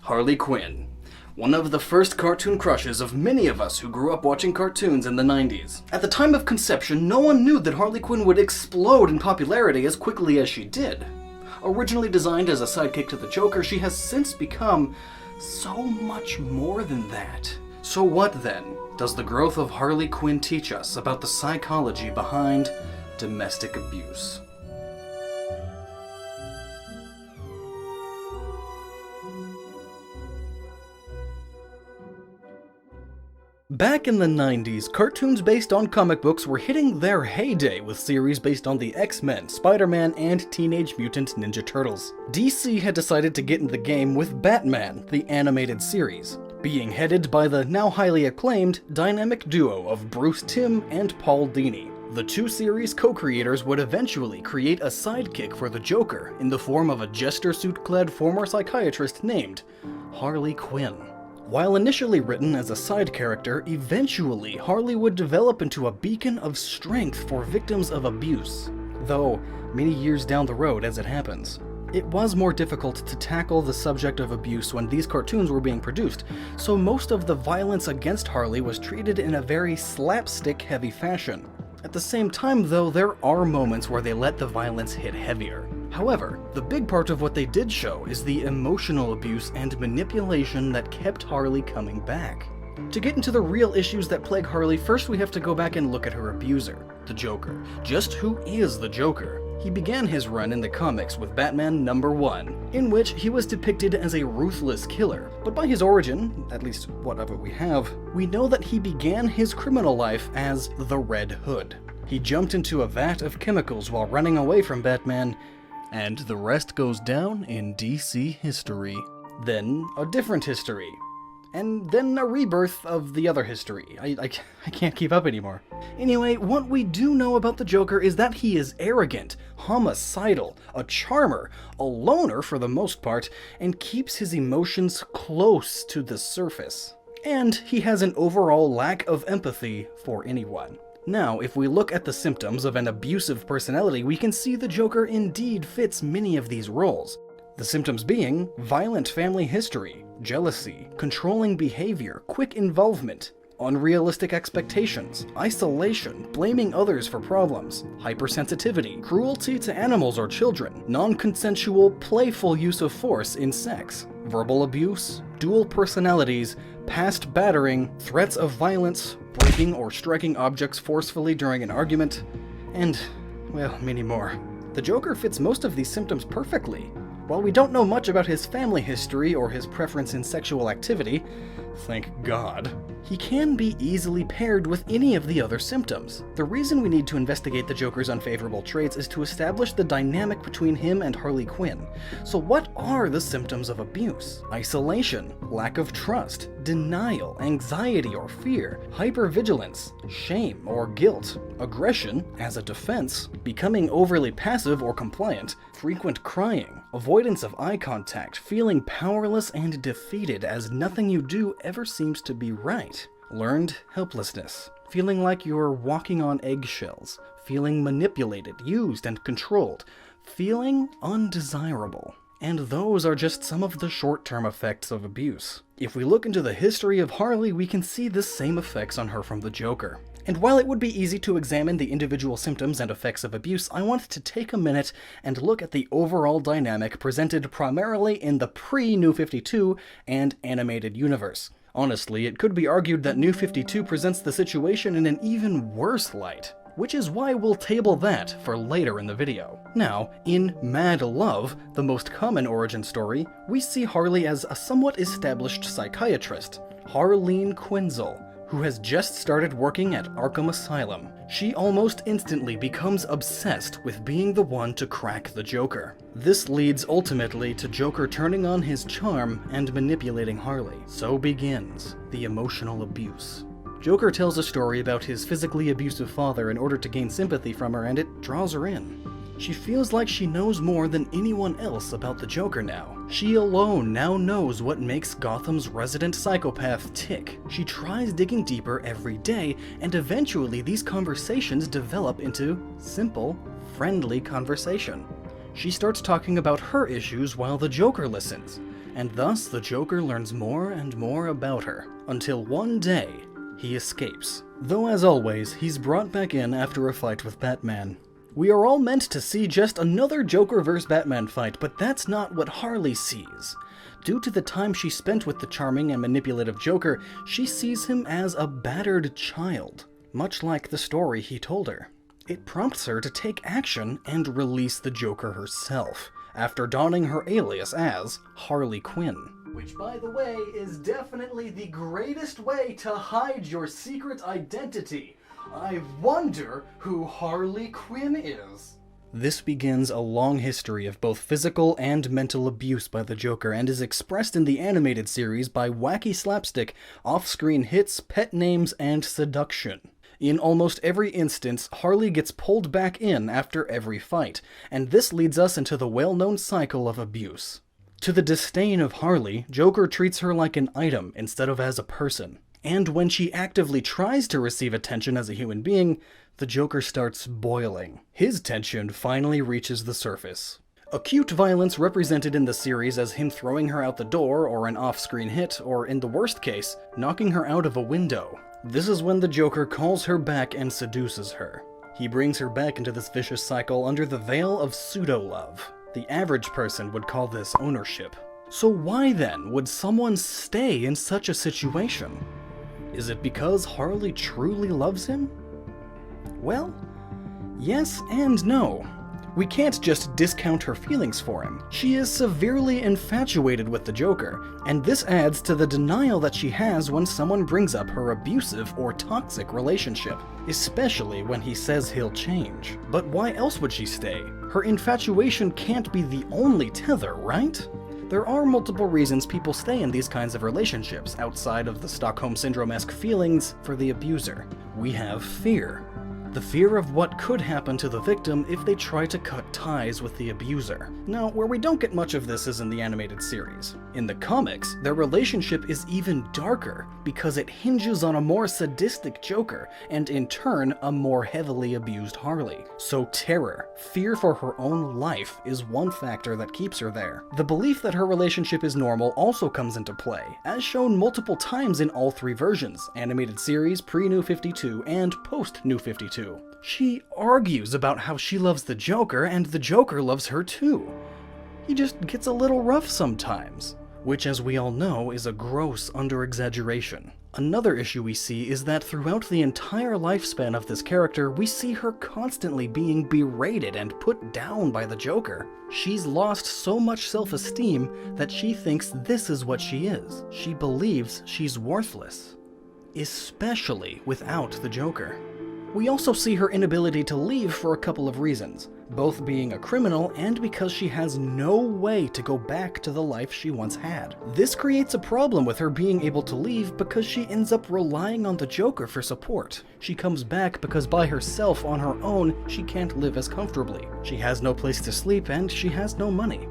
Harley Quinn. One of the first cartoon crushes of many of us who grew up watching cartoons in the 90s. At the time of conception, no one knew that Harley Quinn would explode in popularity as quickly as she did. Originally designed as a sidekick to the Joker, she has since become so much more than that. So what then does the growth of Harley Quinn teach us about the psychology behind domestic abuse? Back in the 90s, cartoons based on comic books were hitting their heyday with series based on the X-Men, Spider-Man, and Teenage Mutant Ninja Turtles. DC had decided to get in the game with Batman, the animated series, being headed by the now highly acclaimed dynamic duo of Bruce Timm and Paul Dini. The two series co-creators would eventually create a sidekick for the Joker in the form of a jester suit-clad former psychiatrist named Harley Quinn. While initially written as a side character, eventually Harley would develop into a beacon of strength for victims of abuse, though many years down the road as it happens. It was more difficult to tackle the subject of abuse when these cartoons were being produced, so most of the violence against Harley was treated in a very slapstick-heavy fashion. At the same time, though, there are moments where they let the violence hit heavier. However, the big part of what they did show is the emotional abuse and manipulation that kept Harley coming back. To get into the real issues that plague Harley, first we have to go back and look at her abuser, the Joker. Just who is the Joker? He began his run in the comics with Batman #1, in which he was depicted as a ruthless killer. But by his origin, at least whatever we have, we know that he began his criminal life as the Red Hood. He jumped into a vat of chemicals while running away from Batman, and the rest goes down in DC history. Then a different history. And then a rebirth of the other history. I can't keep up anymore. Anyway, what we do know about the Joker is that he is arrogant, homicidal, a charmer, a loner for the most part, and keeps his emotions close to the surface. And he has an overall lack of empathy for anyone. Now, if we look at the symptoms of an abusive personality, we can see the Joker indeed fits many of these roles. The symptoms being violent family history, jealousy, controlling behavior, quick involvement, unrealistic expectations, isolation, blaming others for problems, hypersensitivity, cruelty to animals or children, non-consensual, playful use of force in sex, verbal abuse, dual personalities, past battering, threats of violence, breaking or striking objects forcefully during an argument, and, well, many more. The Joker fits most of these symptoms perfectly. While we don't know much about his family history or his preference in sexual activity, thank God, he can be easily paired with any of the other symptoms. The reason we need to investigate the Joker's unfavorable traits is to establish the dynamic between him and Harley Quinn. So what are the symptoms of abuse? Isolation, lack of trust, denial, anxiety or fear, hypervigilance, shame or guilt, aggression as a defense, becoming overly passive or compliant, frequent crying, avoidance of eye contact, feeling powerless and defeated as nothing you do ever seems to be right, learned helplessness, feeling like you're walking on eggshells, feeling manipulated, used, and controlled, feeling undesirable. And those are just some of the short-term effects of abuse. If we look into the history of Harley, we can see the same effects on her from the Joker. And while it would be easy to examine the individual symptoms and effects of abuse, I wanted to take a minute and look at the overall dynamic presented primarily in the pre-New 52 and animated universe. Honestly, it could be argued that New 52 presents the situation in an even worse light, which is why we'll table that for later in the video. Now, in Mad Love, the most common origin story, we see Harley as a somewhat established psychiatrist, Harleen Quinzel, who has just started working at Arkham Asylum. She almost instantly becomes obsessed with being the one to crack the Joker. This leads ultimately to Joker turning on his charm and manipulating Harley. So begins the emotional abuse. Joker tells a story about his physically abusive father in order to gain sympathy from her, and it draws her in. She feels like she knows more than anyone else about the Joker now. She alone now knows what makes Gotham's resident psychopath tick. She tries digging deeper every day, and eventually these conversations develop into simple, friendly conversation. She starts talking about her issues while the Joker listens, and thus the Joker learns more and more about her, until one day, he escapes. Though as always, he's brought back in after a fight with Batman. We are all meant to see just another Joker vs. Batman fight, but that's not what Harley sees. Due to the time she spent with the charming and manipulative Joker, she sees him as a battered child, much like the story he told her. It prompts her to take action and release the Joker herself, after donning her alias as Harley Quinn. Which, by the way, is definitely the greatest way to hide your secret identity. I wonder who Harley Quinn is. This begins a long history of both physical and mental abuse by the Joker, and is expressed in the animated series by wacky slapstick, off-screen hits, pet names, and seduction. In almost every instance, Harley gets pulled back in after every fight, and this leads us into the well-known cycle of abuse. To the disdain of Harley, Joker treats her like an item instead of as a person. And when she actively tries to receive attention as a human being, the Joker starts boiling. His tension finally reaches the surface. Acute violence represented in the series as him throwing her out the door, or an off-screen hit, or in the worst case, knocking her out of a window. This is when the Joker calls her back and seduces her. He brings her back into this vicious cycle under the veil of pseudo-love. The average person would call this ownership. So why then would someone stay in such a situation? Is it because Harley truly loves him? Well, yes and no. We can't just discount her feelings for him. She is severely infatuated with the Joker, and this adds to the denial that she has when someone brings up her abusive or toxic relationship, especially when he says he'll change. But why else would she stay? Her infatuation can't be the only tether, right? There are multiple reasons people stay in these kinds of relationships outside of the Stockholm Syndrome-esque feelings for the abuser. We have fear. The fear of what could happen to the victim if they try to cut ties with the abuser. Now, where we don't get much of this is in the animated series. In the comics, their relationship is even darker because it hinges on a more sadistic Joker, and in turn, a more heavily abused Harley. So terror, fear for her own life, is one factor that keeps her there. The belief that her relationship is normal also comes into play, as shown multiple times in all three versions: animated series, pre-New 52, and post-New 52. She argues about how she loves the Joker, and the Joker loves her too. He just gets a little rough sometimes, which, as we all know, is a gross under-exaggeration. Another issue we see is that throughout the entire lifespan of this character, we see her constantly being berated and put down by the Joker. She's lost so much self-esteem that she thinks this is what she is. She believes she's worthless, especially without the Joker. We also see her inability to leave for a couple of reasons, both being a criminal and because she has no way to go back to the life she once had. This creates a problem with her being able to leave because she ends up relying on the Joker for support. She comes back because by herself on her own, she can't live as comfortably. She has no place to sleep and she has no money.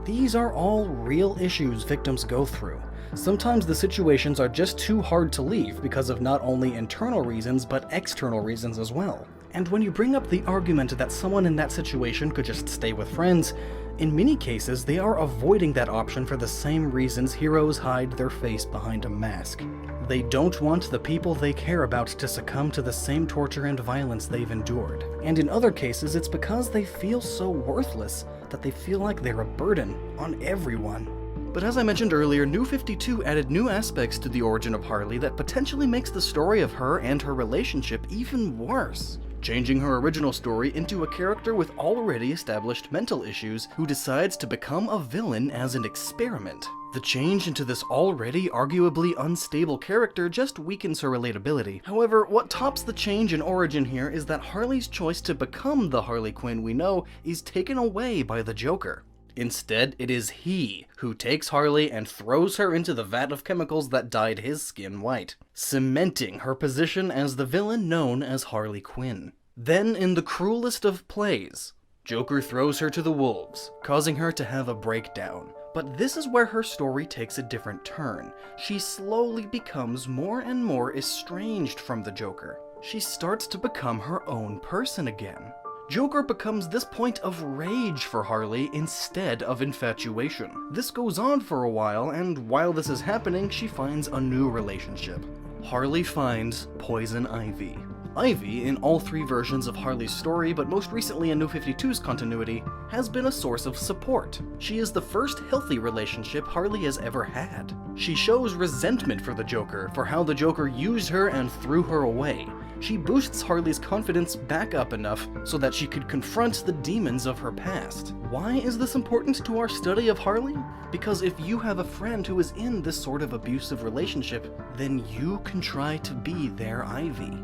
These are all real issues victims go through. Sometimes the situations are just too hard to leave because of not only internal reasons, but external reasons as well. And when you bring up the argument that someone in that situation could just stay with friends, in many cases they are avoiding that option for the same reasons heroes hide their face behind a mask. They don't want the people they care about to succumb to the same torture and violence they've endured. And in other cases, it's because they feel so worthless that they feel like they're a burden on everyone. But as I mentioned earlier, New 52 added new aspects to the origin of Harley that potentially makes the story of her and her relationship even worse, changing her original story into a character with already established mental issues who decides to become a villain as an experiment. The change into this already arguably unstable character just weakens her relatability. However, what tops the change in origin here is that Harley's choice to become the Harley Quinn we know is taken away by the Joker. Instead, it is he who takes Harley and throws her into the vat of chemicals that dyed his skin white, cementing her position as the villain known as Harley Quinn. Then, in the cruelest of plays, Joker throws her to the wolves, causing her to have a breakdown. But this is where her story takes a different turn. She slowly becomes more and more estranged from the Joker. She starts to become her own person again. Joker becomes this point of rage for Harley instead of infatuation. This goes on for a while, and while this is happening, she finds a new relationship. Harley finds Poison Ivy. Ivy, in all three versions of Harley's story, but most recently in New 52's continuity, has been a source of support. She is the first healthy relationship Harley has ever had. She shows resentment for the Joker, for how the Joker used her and threw her away. She boosts Harley's confidence back up enough so that she could confront the demons of her past. Why is this important to our study of Harley? Because if you have a friend who is in this sort of abusive relationship, then you can try to be their Ivy.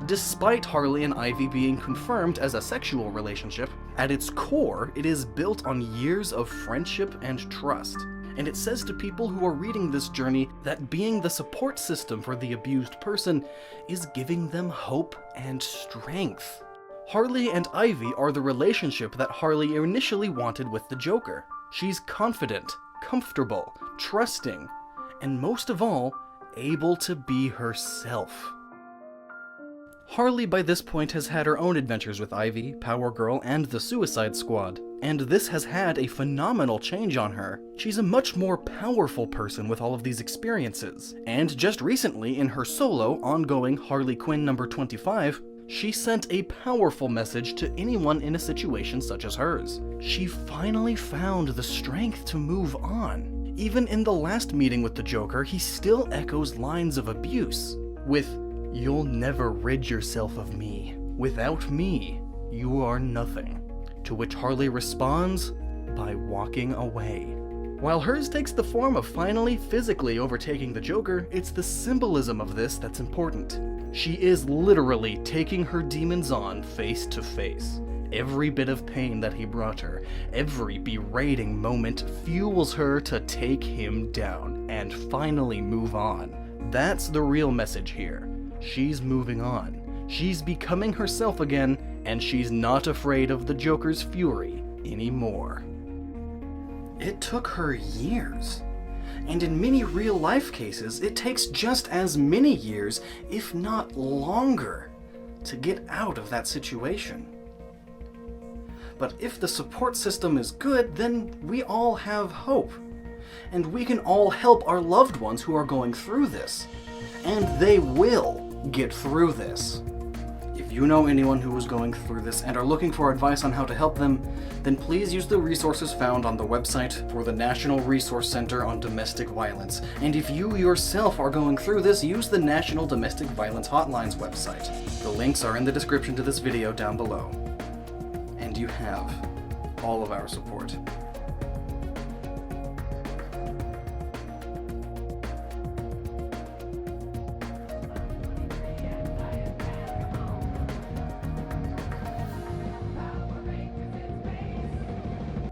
Despite Harley and Ivy being confirmed as a sexual relationship, at its core, it is built on years of friendship and trust. And it says to people who are reading this journey that being the support system for the abused person is giving them hope and strength. Harley and Ivy are the relationship that Harley initially wanted with the Joker. She's confident, comfortable, trusting, and most of all, able to be herself. Harley by this point has had her own adventures with Ivy, Power Girl, and the Suicide Squad, and this has had a phenomenal change on her. She's a much more powerful person with all of these experiences, and just recently in her solo, ongoing Harley Quinn number 25, she sent a powerful message to anyone in a situation such as hers. She finally found the strength to move on. Even in the last meeting with the Joker, he still echoes lines of abuse, with "You'll never rid yourself of me. Without me, you are nothing." To which Harley responds by walking away. While hers takes the form of finally physically overtaking the Joker, it's the symbolism of this that's important. She is literally taking her demons on face to face. Every bit of pain that he brought her, every berating moment fuels her to take him down and finally move on. That's the real message here. She's moving on. She's becoming herself again, and she's not afraid of the Joker's fury anymore. It took her years. And in many real-life cases, it takes just as many years, if not longer, to get out of that situation. But if the support system is good, then we all have hope. And we can all help our loved ones who are going through this. And they will get through this. If you know anyone who is going through this and are looking for advice on how to help them, then please use the resources found on the website for the National Resource Center on Domestic Violence. And if you yourself are going through this, use the National Domestic Violence Hotline's website. The links are in the description to this video down below. And you have all of our support.